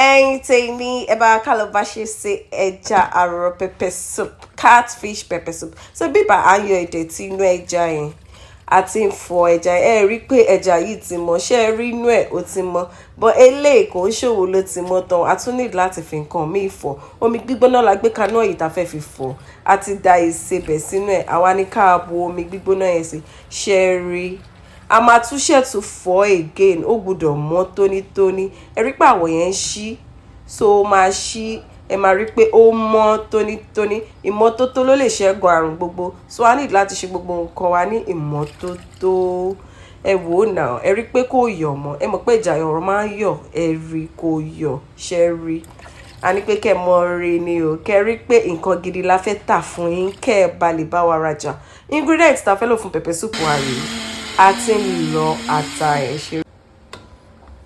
ẹ̀yin tèmi ẹ bá ká lọ bá ṣe ṣe ẹja àrọ̀ pepper soup, catfish pepper soup. So bíbá à ń yọ ìdẹ̀tí inú ẹja yẹn àti ń fọ ẹja ẹ rí i pé ẹja yìí ti mọ ṣé ẹ rí inú ẹ ó ti mọ bọ eléyìí kò ń ṣòwò ló ti mọ tán a tún need láti fi nǹkan míì fọ omi gbígbóná la gbé kaná yìí tá a fẹ́ fi fọ àti da ìsebẹ̀ sínú ẹ̀ àwa ní ká bu omi gbígbóná yẹn sí ṣé ẹ rí a máa tún ṣètò fọ again ó gbọ́dọ̀ mọ́ tónítóní ẹ rí pé àwọ̀ yẹn ń ṣí so ó máa ṣí ẹ máa rí pé ó mọ́ tónítóní ìmọ́tótó ló lè ṣẹ́gun àrùn gbogbo so a need láti ṣe gbogbo nǹkan wa ní ìmọ́tótó ẹ wò ó nà ẹ rí pé kò yọ̀ mọ́ ẹ mọ̀ pé ìjà ọ̀rọ̀ máa ń yọ̀ ẹ rí kò yọ̀ ṣe rí a ní pé kẹ́ mọ rí ni o kẹ́ rí pé nǹkan gidi la fẹ́ tà fún yín kẹ́ ẹ bá lè bá wa rajà ingredients tá a fẹ́ lò fún pepper soup wa rèé a ti ń lọ ata ẹ̀ ṣe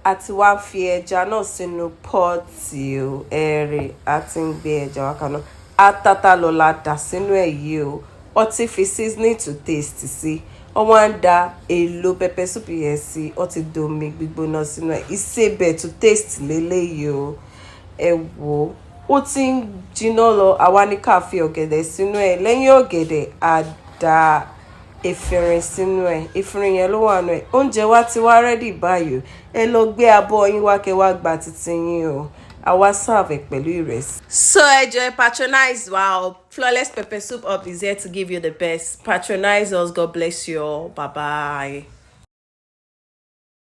àti wá fi ẹja náà sínú pọ́ọ̀tì o ẹ̀rẹ̀ àti ń gbé ẹja wá kaná atata lọ la dà sínú ẹ̀ yìí o ọtí fi seasoning to taste sí ọwọ́ á ń da èlò pepper soup yẹn sí ọtí domi gbígbóná sínú ẹ̀ ìsebẹ̀ to taste lélẹ́yìí o ẹ wò ó ti ń jiná lọ àwa ní ká fi ọ̀gẹ̀dẹ̀ sínú ẹ̀ lẹ́yìn ọ̀gẹ̀dẹ̀ á da efirin sínú ẹ efirin yẹn ló wà nù ẹ oúnjẹ wa ti wá rẹ́dì báyìí ẹ lọ gbé abọ́ yín wá kẹ́ wá gba títí yín o àwa serve pẹ̀lú ìrẹsì. So ẹ jọ̀ọ́ patronize wa o Flawless Pepper Soup Up is here to give you the best. Patronize us. God bless you all. Bye bye.